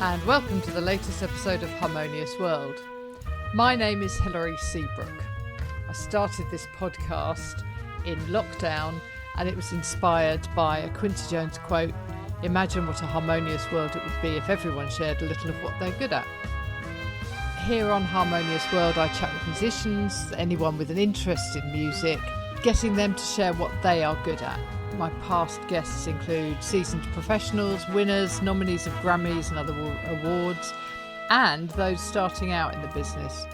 and welcome to the latest episode of Harmonious World. My name is Hilary Seabrook. I started this podcast in lockdown and it was inspired by a Quincy Jones quote, "Imagine what a harmonious world it would be if everyone shared a little of what they're good at." Here on Harmonious World, I chat with musicians, anyone with an interest in music, getting them to share what they are good at. My past guests include seasoned professionals, winners, nominees of Grammys and other awards, and those starting out in the business.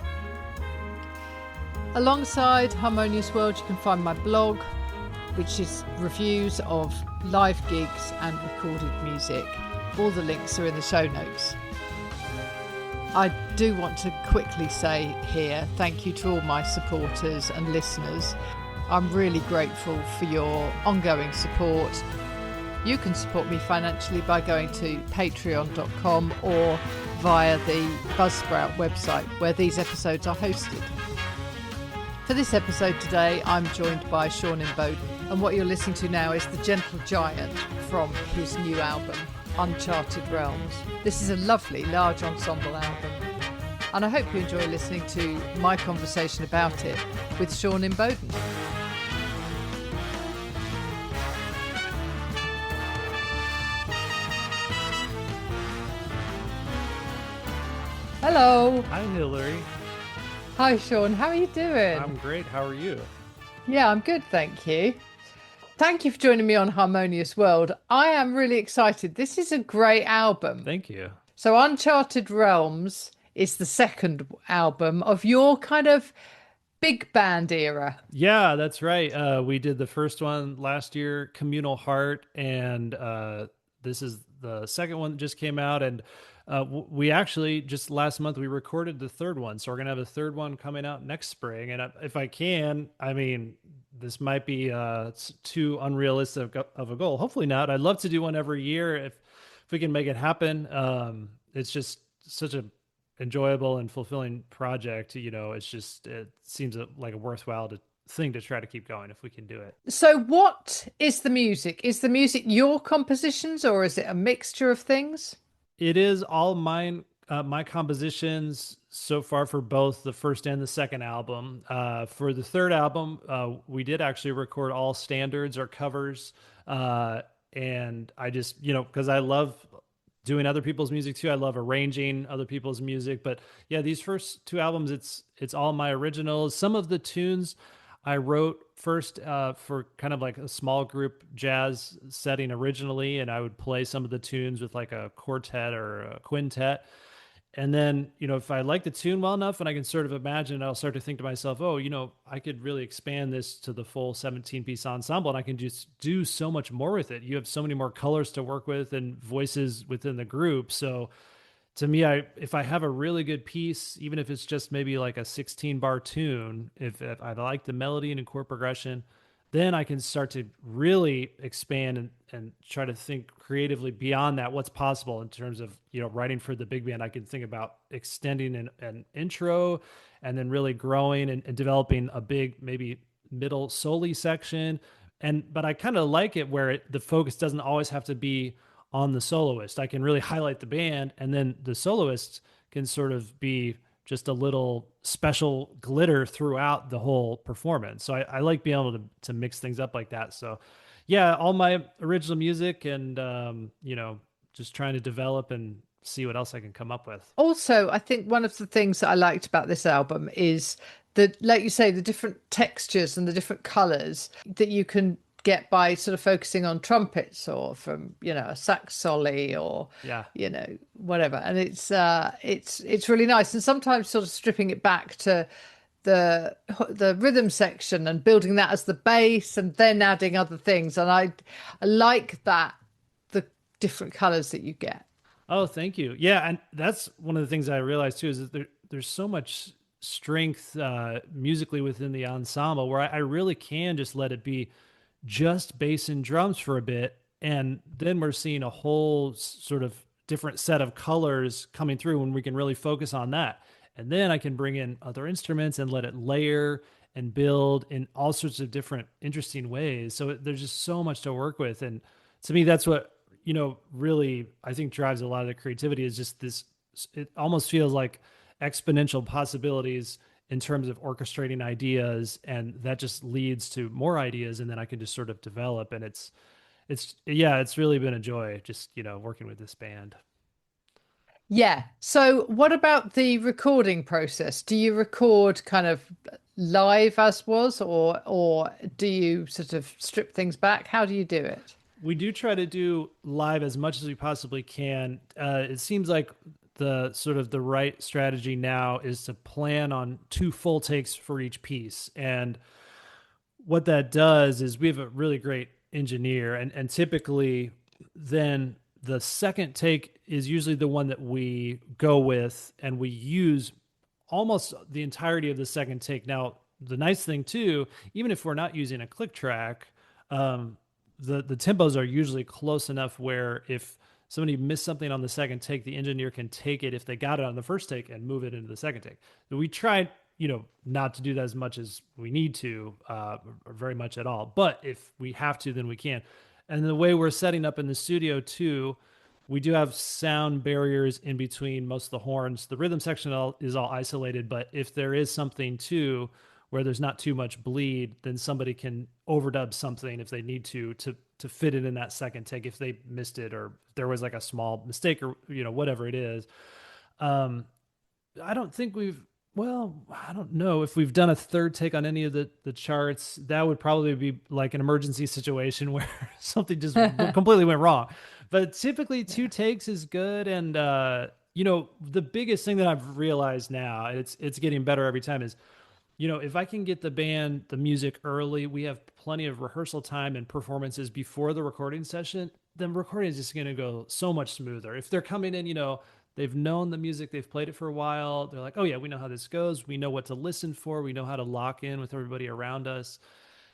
Alongside Harmonious World, you can find my blog, which is reviews of live gigs and recorded music. All the links are in the show notes. I do want to quickly say here, thank you to all my supporters and listeners. I'm really grateful for your ongoing support. You can support me financially by going to patreon.com or via the Buzzsprout website where these episodes are hosted. For this episode today, I'm joined by Sean Imboden, and what you're listening to now is The Gentle Giant from his new album, Uncharted Realms. This is a lovely large ensemble album, and I hope you enjoy listening to my conversation about it with Sean Imboden. Hello. Hi, Hilary. Hi, Sean. How are you doing? I'm great. How are you? Yeah, I'm good, thank you. Thank you for joining me on Harmonious World. I am really excited. This is a great album. Thank you. So Uncharted Realms is the second album of your kind of big band era. Yeah, that's right. We did the first one last year, Communal Heart, and this is the second one that just came out. And we actually, just last month, we recorded the third one. So we're going to have a third one coming out next spring. And if I can, I mean, this might be too unrealistic of a goal. Hopefully not. I'd love to do one every year if we can make it happen. It's just such a enjoyable and fulfilling project. You know, it seems like a worthwhile thing to try to keep going if we can do it. So what is the music? Is the music your compositions or is it a mixture of things? It is all mine, my compositions so far for both the first and the second album. For the third album, we did actually record all standards or covers. And I just, because I love doing other people's music too. I love arranging other people's music. But yeah, these first two albums, it's all my originals. Some of the tunes I wrote first for kind of like a small group jazz setting originally, and I would play some of the tunes with like a quartet or a quintet. And then, if I like the tune well enough and I can sort of imagine, I'll start to think to myself, oh, I could really expand this to the full 17-piece ensemble, and I can just do so much more with it. You have so many more colors to work with and voices within the group. So to me, if I have a really good piece, even if it's just maybe like a 16-bar tune, if I like the melody and chord progression, then I can start to really expand and try to think creatively beyond that, what's possible in terms of, writing for the big band. I can think about extending an intro and then really growing and developing a big, maybe middle solo section. But I kind of like it where the focus doesn't always have to be on the soloist. I can really highlight the band, and then the soloist can sort of be just a little special glitter throughout the whole performance. So I like being able to mix things up like that. So yeah, all my original music and, just trying to develop and see what else I can come up with. Also, I think one of the things that I liked about this album is that, like you say, the different textures and the different colors that you can get by sort of focusing on trumpets or from a sax soli or whatever, and it's really nice. And sometimes sort of stripping it back to the rhythm section and building that as the bass and then adding other things, and I like that, the different colors that you get. Oh, thank you. Yeah, and that's one of the things I realized too, is that there's so much strength musically within the ensemble where I really can just let it be just bass and drums for a bit, and then we're seeing a whole sort of different set of colors coming through when we can really focus on that. And then I can bring in other instruments and let it layer and build in all sorts of different interesting ways. So there's just so much to work with. And to me, that's what really, I think drives a lot of the creativity is just this, it almost feels like exponential possibilities in terms of orchestrating ideas. And that just leads to more ideas. And then I can just sort of develop. And yeah, it's really been a joy just, working with this band. Yeah. So what about the recording process? Do you record kind of live as was, or do you sort of strip things back? How do you do it? We do try to do live as much as we possibly can. It seems like the right strategy now is to plan on two full takes for each piece. And what that does is we have a really great engineer, and typically then the second take is usually the one that we go with, and we use almost the entirety of the second take. Now, the nice thing too, even if we're not using a click track, um, the tempos are usually close enough where if somebody missed something on the second take, the engineer can take it if they got it on the first take and move it into the second take. So we try, not to do that as much as we need to, or very much at all. But if we have to, then we can. And the way we're setting up in the studio too, we do have sound barriers in between most of the horns. The rhythm section is all isolated, but if there is something too where there's not too much bleed, then somebody can overdub something if they need to fit it in that second take if they missed it or there was like a small mistake or whatever it is. Um, I don't think I don't know if we've done a third take on any of the charts. That would probably be like an emergency situation where something just completely went wrong. But typically, two takes is good. And the biggest thing that I've realized now, and it's getting better every time, is if I can get the band the music early, we have plenty of rehearsal time and performances before the recording session. The recording is just going to go so much smoother. If they're coming in, they've known the music, they've played it for a while. They're like, oh yeah, we know how this goes. We know what to listen for. We know how to lock in with everybody around us.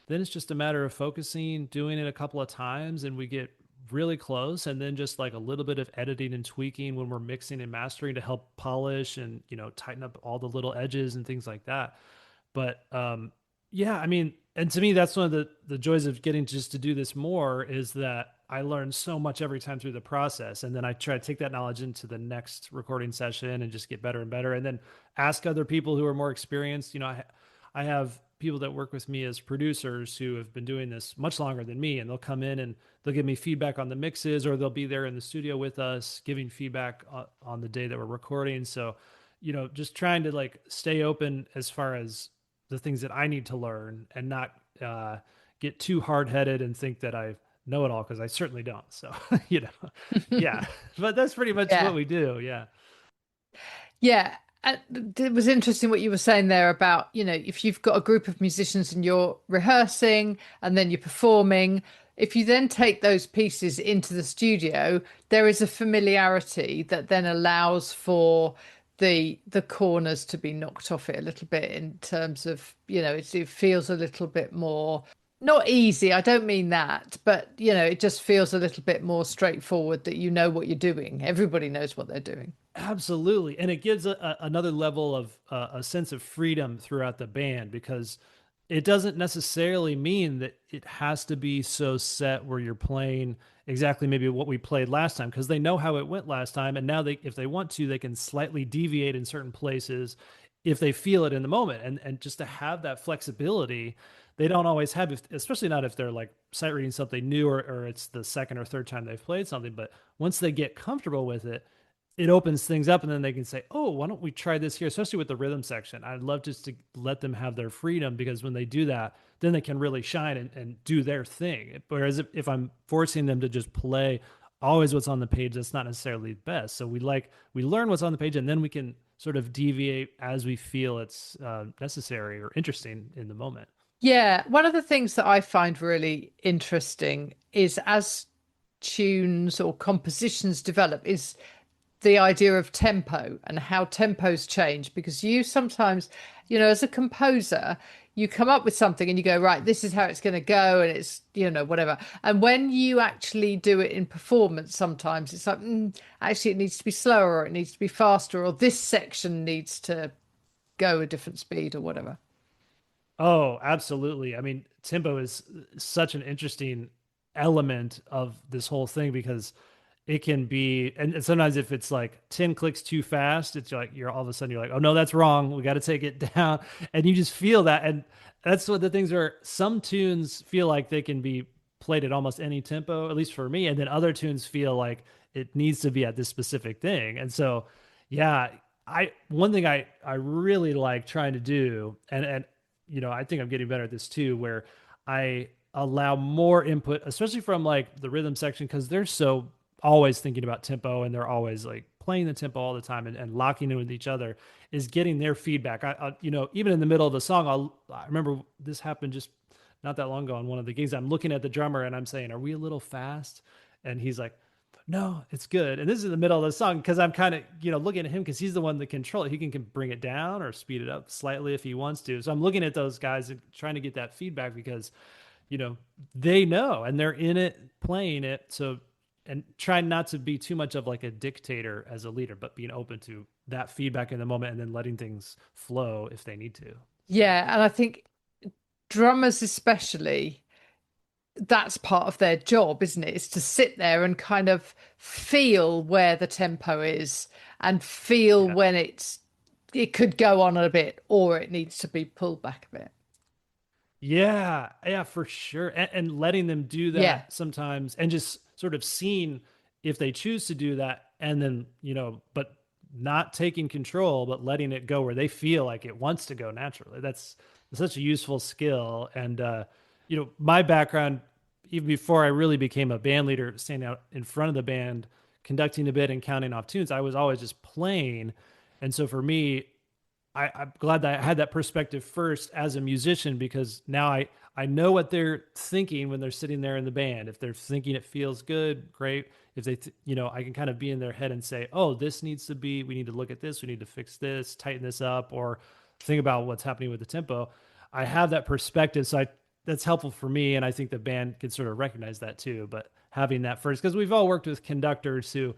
Then it's just a matter of focusing, doing it a couple of times, and we get really close. And then just like a little bit of editing and tweaking when we're mixing and mastering to help polish and, tighten up all the little edges and things like that. But yeah, I mean, and to me, that's one of the joys of getting just to do this more is that I learn so much every time through the process, and then I try to take that knowledge into the next recording session and just get better and better, and then ask other people who are more experienced. I have people that work with me as producers who have been doing this much longer than me, and they'll come in and they'll give me feedback on the mixes, or they'll be there in the studio with us giving feedback on the day that we're recording. So, just trying to like stay open as far as the things that I need to learn and not get too hard headed and think that I know it all because I certainly don't. So, yeah, but that's pretty much what Yeah. we do. Yeah. Yeah. It was interesting what you were saying there about, if you've got a group of musicians and you're rehearsing and then you're performing, if you then take those pieces into the studio, there is a familiarity that then allows for the corners to be knocked off it a little bit in terms of, it feels a little bit more not easy. I don't mean that, but it just feels a little bit more straightforward that you know what you're doing. Everybody knows what they're doing. Absolutely. And it gives another level of a sense of freedom throughout the band because it doesn't necessarily mean that it has to be so set where you're playing exactly maybe what we played last time because they know how it went last time. And now if they want to, they can slightly deviate in certain places if they feel it in the moment. And just to have that flexibility, they don't always have, especially not if they're like sight reading something new or it's the second or third time they've played something. But once they get comfortable with it, it opens things up and then they can say, oh, why don't we try this here? Especially with the rhythm section. I'd love just to let them have their freedom because when they do that, then they can really shine and do their thing. Whereas if I'm forcing them to just play always what's on the page, that's not necessarily best. So we learn what's on the page and then we can sort of deviate as we feel it's necessary or interesting in the moment. Yeah, one of the things that I find really interesting is as tunes or compositions develop is the idea of tempo and how tempos change because you sometimes, as a composer, you come up with something and you go, right, this is how it's going to go and it's, whatever. And when you actually do it in performance, sometimes it's like, actually, it needs to be slower or it needs to be faster or this section needs to go a different speed or whatever. Oh, absolutely. I mean, tempo is such an interesting element of this whole thing because it can be, and sometimes if it's like 10 clicks too fast, it's like you're all of a sudden you're like, oh no, that's wrong. We got to take it down. And you just feel that. And that's what the things are. Some tunes feel like they can be played at almost any tempo, at least for me. And then other tunes feel like it needs to be at this specific thing. And so, yeah, one thing I really like trying to do, and I think I'm getting better at this too, where I allow more input, especially from like the rhythm section, because they're so always thinking about tempo and they're always like playing the tempo all the time and locking in with each other, is getting their feedback. Even in the middle of the song, I remember this happened just not that long ago on one of the gigs. I'm looking at the drummer and I'm saying, are we a little fast? And he's like, no, it's good. And this is in the middle of the song because I'm kind of, looking at him because he's the one that control it. He can bring it down or speed it up slightly if he wants to. So I'm looking at those guys and trying to get that feedback because, they know and they're in it, playing it. So, and trying not to be too much of like a dictator as a leader, but being open to that feedback in the moment and then letting things flow if they need to. So, Yeah, and I think drummers especially, that's part of their job, isn't it? Is to sit there and kind of feel where the tempo is and feel yeah. when it could go on a bit or it needs to be pulled back a bit. Yeah, for sure. And letting them do Yeah. that sometimes and just sort of seeing if they choose to do that and then, but not taking control, but letting it go where they feel like it wants to go naturally. That's such a useful skill. And, my background, even before I really became a band leader, standing out in front of the band, conducting a bit and counting off tunes, I was always just playing. And so for me, I'm glad that I had that perspective first as a musician because now I know what they're thinking when they're sitting there in the band. If they're thinking it feels good, great. If I can kind of be in their head and say, oh, this needs to be, we need to look at this, we need to fix this, tighten this up, or think about what's happening with the tempo. I have that perspective. So that's helpful for me. And I think the band can sort of recognize that too. But having that first, because we've all worked with conductors who,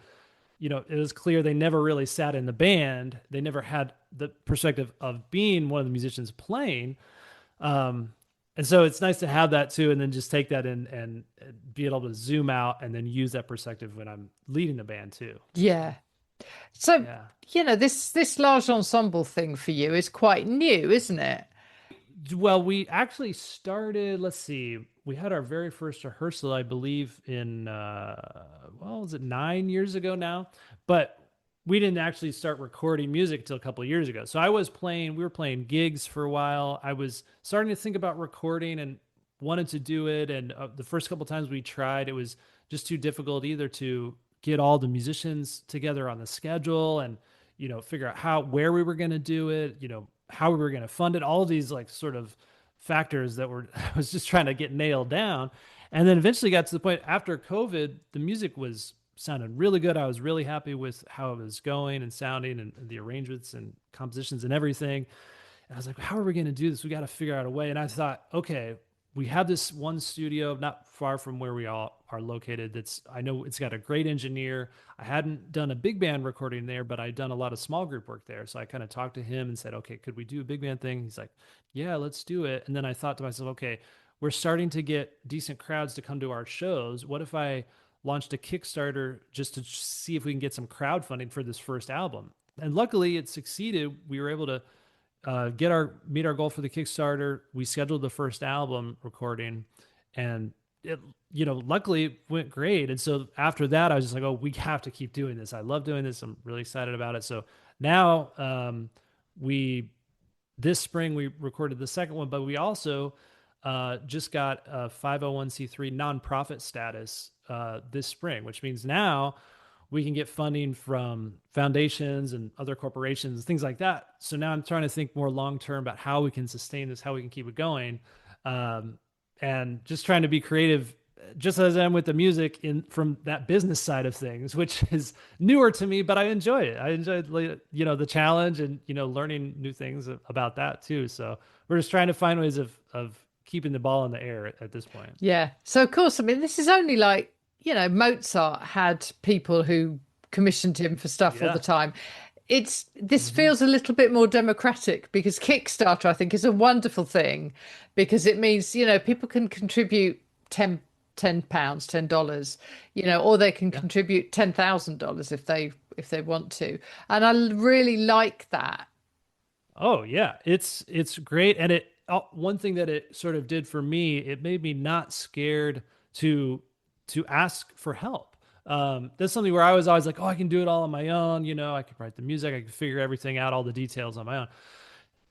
it was clear they never really sat in the band. They never had the perspective of being one of the musicians playing. Um, and so it's nice to have that too, and then just take that and be able to zoom out and then use that perspective when I'm leading the band too. Yeah. So, Yeah. this large ensemble thing for you is quite new, isn't it? Well, we actually started, let's see, we had our very first rehearsal, I believe, in, was it 9 years ago now? But we didn't actually start recording music until a couple of years ago. So we were playing gigs for a while. I was starting to think about recording and wanted to do it. And the first couple of times we tried, it was just too difficult either to get all the musicians together on the schedule and, figure out where we were going to do it, how we were going to fund it, all of these like sort of factors that were I was just trying to get nailed down. And then eventually got to the point after COVID, the music was sounded really good. I was really happy with how it was going and sounding and the arrangements and compositions and everything. And I was like, how are we going to do this? We got to figure out a way. And I thought, okay, we have this one studio not far from where we all are located. I know it's got a great engineer. I hadn't done a big band recording there, but I'd done a lot of small group work there. So I kind of talked to him and said, okay, could we do a big band thing? He's like, yeah, let's do it. And then I thought to myself, okay, we're starting to get decent crowds to come to our shows. What if I launched a Kickstarter just to see if we can get some crowdfunding for this first album? And luckily it succeeded. We were able to meet our goal for the Kickstarter. We scheduled the first album recording, and it luckily it went great. And so after that, I was just like, oh, we have to keep doing this. I love doing this. I'm really excited about it. So now we this spring we recorded the second one, but we also just got a 501c3 nonprofit status this spring, which means now we can get funding from foundations and other corporations, things like that. So now I'm trying to think more long term about how we can sustain this, how we can keep it going, and just trying to be creative, just as I am with the music from that business side of things, which is newer to me, but I enjoy it. I enjoy the challenge and learning new things about that too. So we're just trying to find ways of keeping the ball in the air at this point. Yeah. So, of course, I mean, this is only like, Mozart had people who commissioned him for stuff all the Yeah. time. This Hmm. feels a little bit more democratic because Kickstarter, I think, is a wonderful thing because it means, people can contribute 10 £10, $10, or they can Yeah. contribute $10,000 if they want to. And I really like that. Oh yeah, it's great, and one thing that it sort of did for me, it made me not scared to ask for help. That's something where I was always like, oh, I can do it all on my own. I can write the music, I can figure everything out, all the details on my own.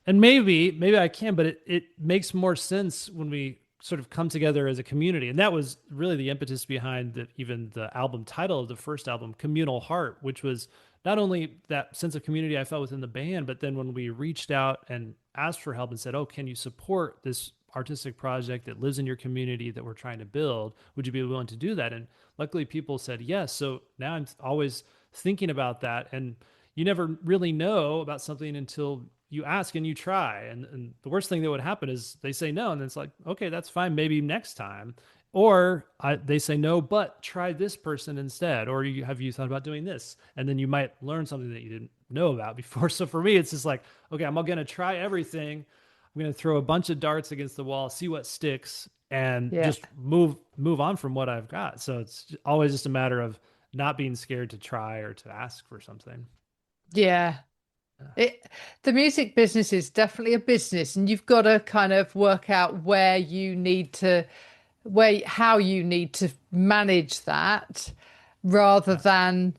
And maybe I can, but it makes more sense when we sort of come together as a community. And that was really the impetus behind even the album title of the first album, Communal Heart, which was not only that sense of community I felt within the band, but then when we reached out and asked for help and said, oh, can you support this artistic project that lives in your community that we're trying to build? Would you be willing to do that? And luckily people said yes. So now I'm always thinking about that. And you never really know about something until you ask and you try. And the worst thing that would happen is they say no. And it's like, okay, that's fine. Maybe next time. Or they say no, but try this person instead. Or have you thought about doing this? And then you might learn something that you didn't know about before. So for me, it's just like, okay, I'm going to try everything. I'm going to throw a bunch of darts against the wall, see what sticks, and Yeah. just move on from what I've got. So it's always just a matter of not being scared to try or to ask for something. Yeah. It, the music business is definitely a business, and you've got to kind of work out how you need to manage that rather Yeah. than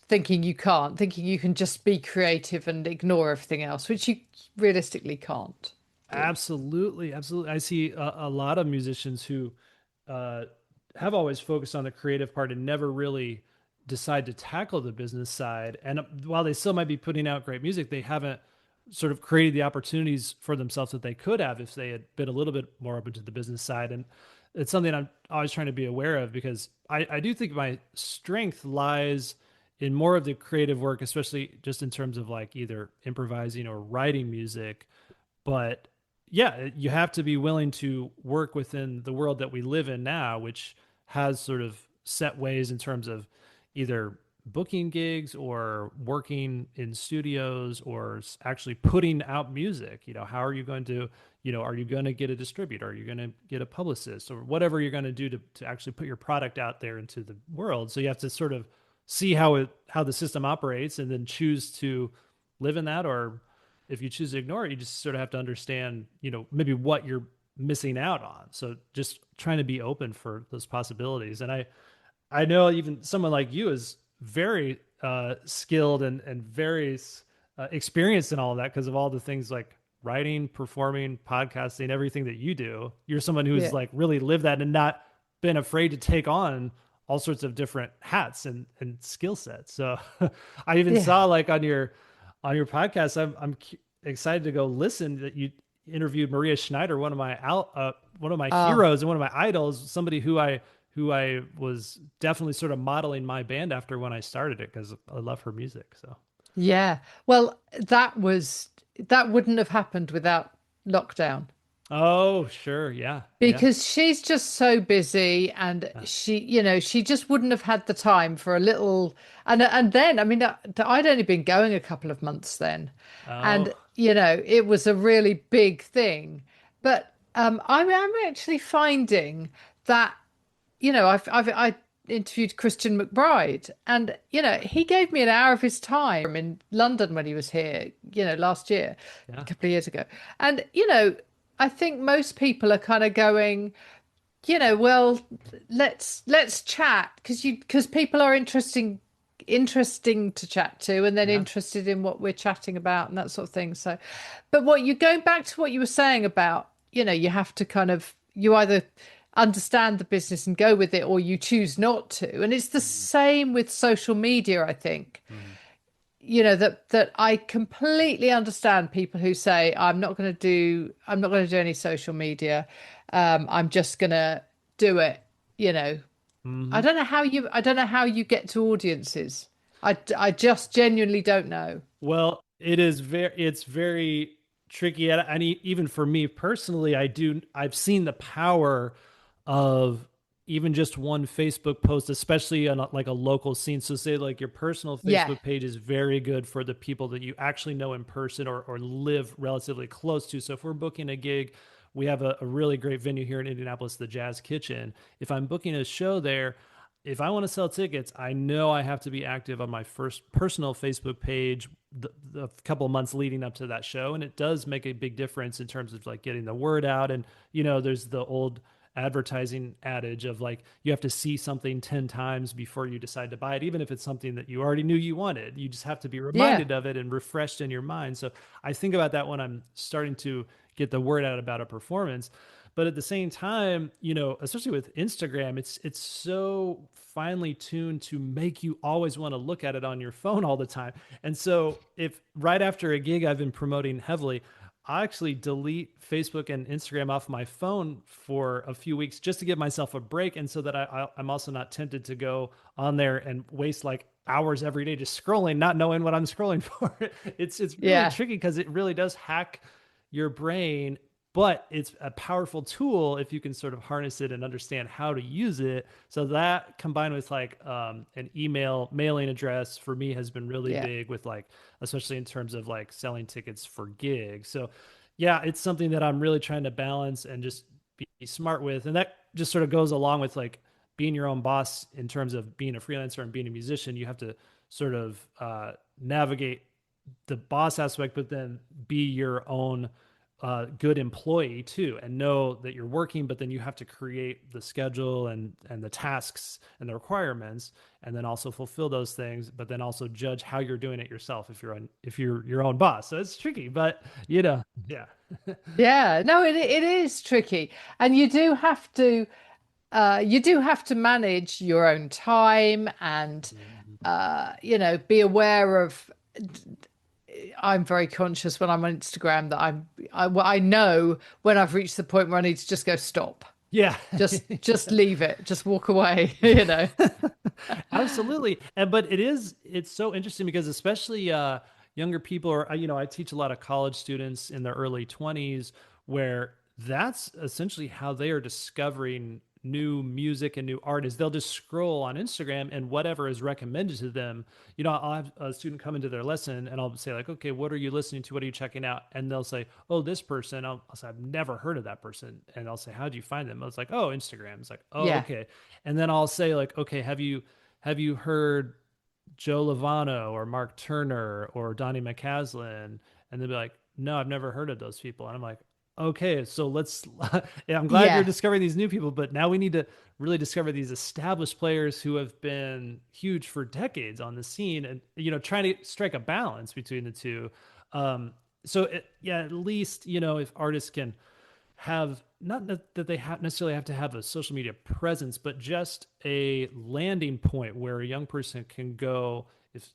thinking you can just be creative and ignore everything else, which you realistically can't do. Absolutely, absolutely. I see a lot of musicians who uh, have always focused on the creative part and never really decide to tackle the business side. And while they still might be putting out great music, they haven't sort of created the opportunities for themselves that they could have if they had been a little bit more open to the business side. And it's something I'm always trying to be aware of because I do think my strength lies in more of the creative work, especially just in terms of like either improvising or writing music. But yeah, you have to be willing to work within the world that we live in now, which has sort of set ways in terms of either booking gigs or working in studios or actually putting out music. How are you going to, are you going to get a distributor? Are you going to get a publicist or whatever you're going to do to actually put your product out there into the world? So you have to sort of see how the system operates and then choose to live in that, or if you choose to ignore it, you just sort of have to understand, maybe what you're missing out on. So just trying to be open for those possibilities. And I know even someone like you is very skilled and very experienced in all of that because of all the things like writing, performing, podcasting, everything that you do. You're someone who's Yeah. like really lived that and not been afraid to take on all sorts of different hats and skill sets. So I even Yeah. saw like on your podcast, I'm excited to go listen that you interviewed Maria Schneider, one of my Oh, heroes and one of my idols, somebody who I was definitely sort of modeling my band after when I started it because I love her music. So, yeah. Well, that wouldn't have happened without lockdown. oh, sure. Yeah. Yeah. Because she's just so busy and Uh, she just wouldn't have had the time for a little and then I mean I'd only been going a couple of months then and oh, it was a really big thing but I'm actually finding that I interviewed Christian McBride and he gave me an hour of his time in London when he was here last year a yeah. couple of years ago and I think most people are kind of going, well, let's chat because people are interesting to chat to and then Yeah. interested in what we're chatting about and that sort of thing. So, but what you going back to what you were saying about, you have to kind of you either understand the business and go with it or you choose not to. And it's the Mhm. same with social media, I think Mhm. that I completely understand people who say I'm not going to do any social media. I'm just going to do it, you know. Mhm. I don't know how you get to audiences. I just genuinely don't know. Well, it's very tricky. And even for me personally, I've seen the power of even just one Facebook post, especially on like a local scene. So say like your personal Yeah. Facebook page is very good for the people that you actually know in person or live relatively close to. So if we're booking a gig, we have a really great venue here in Indianapolis, the Jazz Kitchen. If I'm booking a show there, if I want to sell tickets, I know I have to be active on my first personal Facebook page the couple of months leading up to that show. And it does make a big difference in terms of like getting the word out. And, there's the old advertising adage of like, you have to see something 10 times before you decide to buy it, even if it's something that you already knew you wanted. You just have to be Yeah. reminded of it and refreshed in your mind. So I think about that when I'm starting to get the word out about a performance. But at the same time, especially with Instagram, it's so finely tuned to make you always want to look at it on your phone all the time. And so if right after a gig I've been promoting heavily, I actually delete Facebook and Instagram off my phone for a few weeks just to give myself a break, and so that I'm also not tempted to go on there and waste like hours every day just scrolling, not knowing what I'm scrolling for. It's really Yeah. tricky because it really does hack your brain, but it's a powerful tool if you can sort of harness it and understand how to use it. So that combined with like an email mailing address for me has been really Yeah. big with like, especially in terms of like selling tickets for gigs. So yeah, it's something that I'm really trying to balance and just be smart with. And that just sort of goes along with like being your own boss in terms of being a freelancer and being a musician. You have to sort of navigate the boss aspect, but then be your own good employee too, and know that you're working, but then you have to create the schedule and the tasks and the requirements, and then also fulfill those things, but then also judge how you're doing it yourself if you're your own boss. So it's tricky, but yeah. Yeah. No, it is tricky. And you do have to manage your own time and be aware of. I'm very conscious when I'm on Instagram that I know when I've reached the point where I need to just go stop. Yeah. Just leave it. Just walk away. Absolutely. And but it's so interesting because especially younger people, or I teach a lot of college students in their early 20s where that's essentially how they are discovering new music and new artists. They'll just scroll on Instagram and whatever is recommended to them. I'll have a student come into their lesson and I'll say like, okay, what are you listening to? What are you checking out? And they'll say, oh, this person. I'll say, I've never heard of that person. And I'll say, how do you find them? I was like, oh, Instagram. It's like, oh, Yeah. okay. And then I'll say like, okay, have you heard Joe Lovano or Mark Turner or Donnie McCaslin? And they'll be like, no, I've never heard of those people. And I'm like, okay, so let's, yeah, I'm glad you're Yeah. discovering these new people, but now we need to really discover these established players who have been huge for decades on the scene and, trying to strike a balance between the two. Yeah, at least, if artists can have not that they have necessarily have to have a social media presence, but just a landing point where a young person can go if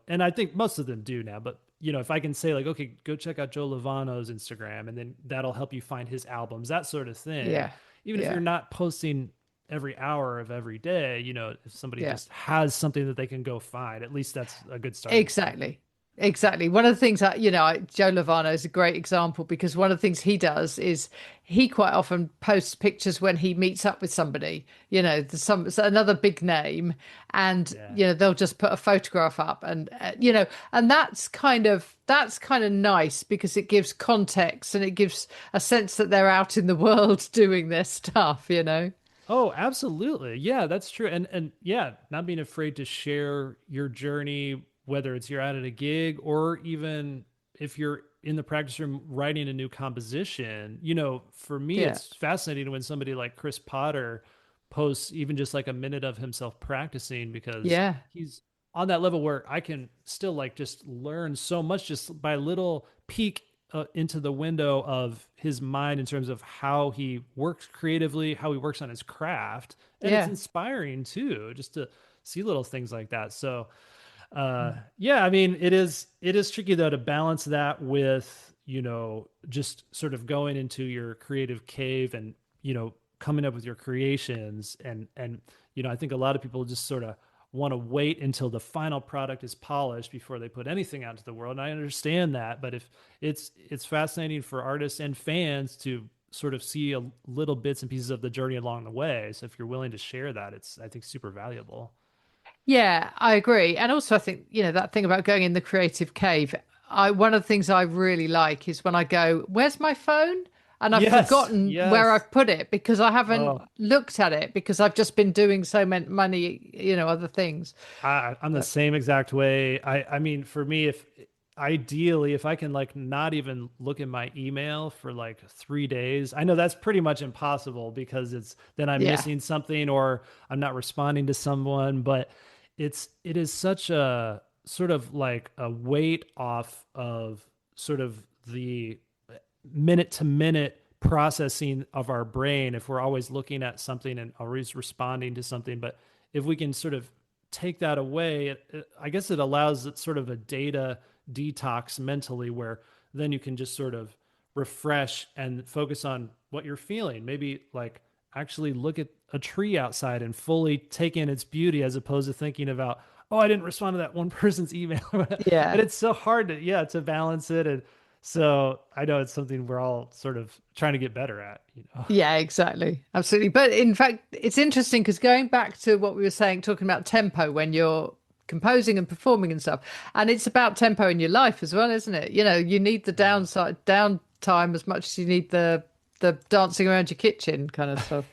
and I think most of them do now, but if I can say like, okay, go check out Joe Lovano's Instagram and then that'll help you find his albums, that sort of thing. Yeah. Even if Yeah. you're not posting every hour of every day, if somebody Yeah. just has something that they can go find, at least that's a good starting point. Exactly. Exactly. One of the things that, Joe Lovano is a great example because one of the things he does is he quite often posts pictures when he meets up with somebody, there's so another big name, and, Yeah. they'll just put a photograph up and, and that's kind of nice because it gives context and it gives a sense that they're out in the world doing their stuff. Oh, absolutely. Yeah, that's true. And yeah, not being afraid to share your journey, whether it's you're out at a gig or even if you're in the practice room writing a new composition. For me, Yeah. it's fascinating when somebody like Chris Potter posts even just like a minute of himself practicing because Yeah. he's on that level where I can still like just learn so much just by little peek into the window of his mind in terms of how he works creatively, how he works on his craft, and it's Yeah. inspiring too, just to see little things like that. So, yeah, I mean, it is tricky though to balance that with just sort of going into your creative cave and coming up with your creations and I think a lot of people just sort of want to wait until the final product is polished before they put anything out to the world. And I understand that, but if it's fascinating for artists and fans to sort of see a little bits and pieces of the journey along the way. So if you're willing to share that, it's, I think, super valuable. Yeah, I agree. And also I think, that thing about going in the creative cave, one of the things I really like is when I go, where's my phone? And I've Yes, forgotten where yes. I've put it because I haven't Oh, looked at it because I've just been doing so many, other things. I'm the But same exact way. I mean, for me, if ideally, if I can like not even look at my email for like 3 days, I know that's pretty much impossible because it's then I'm yeah, missing something or I'm not responding to someone. But it is such a sort of like a weight off of sort of the minute to minute processing of our brain if we're always looking at something and always responding to something. But if we can sort of take that away, I guess it allows it sort of a data detox mentally where then you can just sort of refresh and focus on what you're feeling. Maybe like actually look at a tree outside and fully take in its beauty as opposed to thinking about, oh, I didn't respond to that one person's email. And yeah. it's so hard to, yeah, to balance it. And so I know it's something we're all sort of trying to get better at, you know. Yeah, exactly. Absolutely. But in fact, it's interesting because going back to what we were saying, talking about tempo when you're composing and performing and stuff, and it's about tempo in your life as well, isn't it? You need the Yeah. downtime as much as you need the dancing around your kitchen kind of stuff.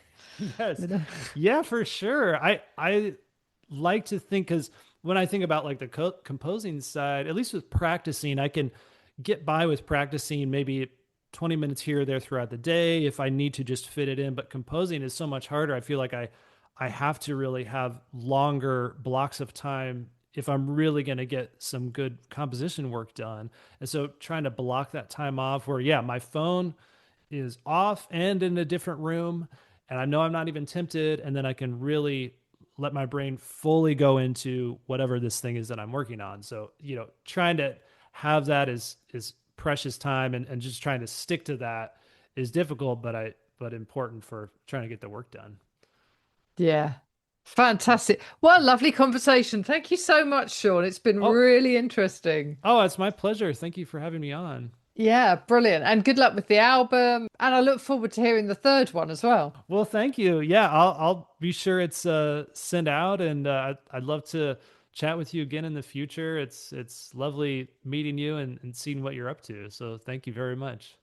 Yes. You know? Yeah, for sure. I like to think because when I think about like the composing side, at least with practicing, I can get by with practicing maybe 20 minutes here or there throughout the day if I need to just fit it in. But composing is so much harder. I feel like I have to really have longer blocks of time if I'm really going to get some good composition work done. And so trying to block that time off where, yeah, my phone is off and in a different room and I know I'm not even tempted and then I can really let my brain fully go into whatever this thing is that I'm working on. So, trying to have that is precious time and just trying to stick to that is difficult, but important for trying to get the work done. Yeah. Fantastic. What a lovely conversation. Thank you so much, Sean. It's been Oh, really interesting. oh, it's my pleasure. Thank you for having me on. Yeah, brilliant. And good luck with the album. And I look forward to hearing the third one as well. Well, thank you. Yeah, I'll be sure it's sent out, and I'd love to chat with you again in the future. It's lovely meeting you and seeing what you're up to. So thank you very much.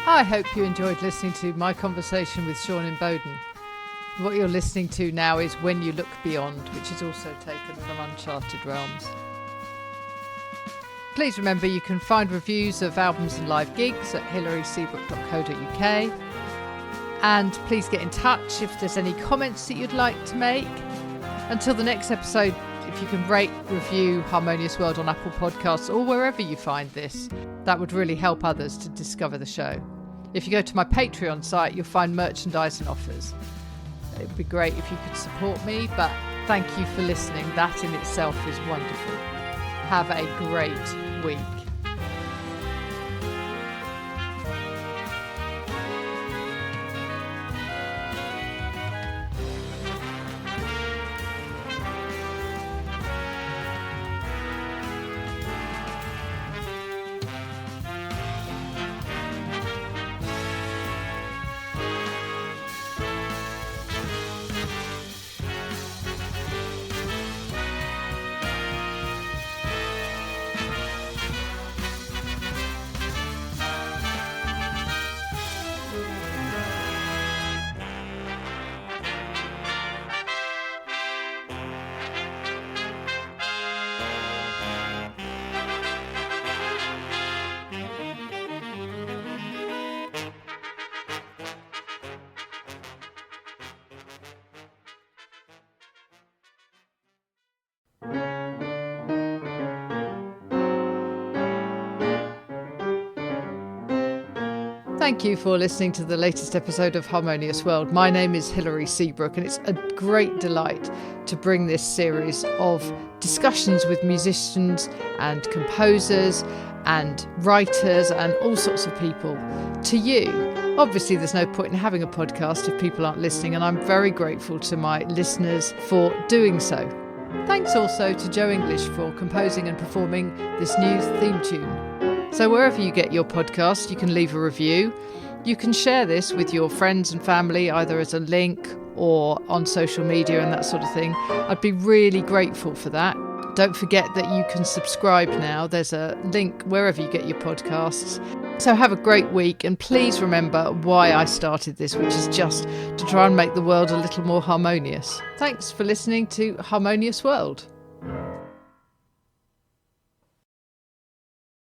I hope you enjoyed listening to my conversation with Sean Imboden. What you're listening to now is When You Look Beyond, which is also taken from Uncharted Realms. Please remember you can find reviews of albums and live gigs at hilaryseabrook.co.uk. And please get in touch if there's any comments that you'd like to make. Until the next episode, if you can rate, review Harmonious World on Apple Podcasts or wherever you find this, that would really help others to discover the show. If you go to my Patreon site, you'll find merchandise and offers. It would be great if you could support me, but thank you for listening. That in itself is wonderful. Have a great week. Thank you for listening to the latest episode of Harmonious World. My name is Hilary Seabrook, and it's a great delight to bring this series of discussions with musicians and composers and writers and all sorts of people to you. Obviously, there's no point in having a podcast if people aren't listening, and I'm very grateful to my listeners for doing so. Thanks also to Joe English for composing and performing this new theme tune. So wherever you get your podcast, you can leave a review. You can share this with your friends and family, either as a link or on social media and that sort of thing. I'd be really grateful for that. Don't forget that you can subscribe now. There's a link wherever you get your podcasts. So have a great week, and please remember why I started this, which is just to try and make the world a little more harmonious. Thanks for listening to Harmonious World.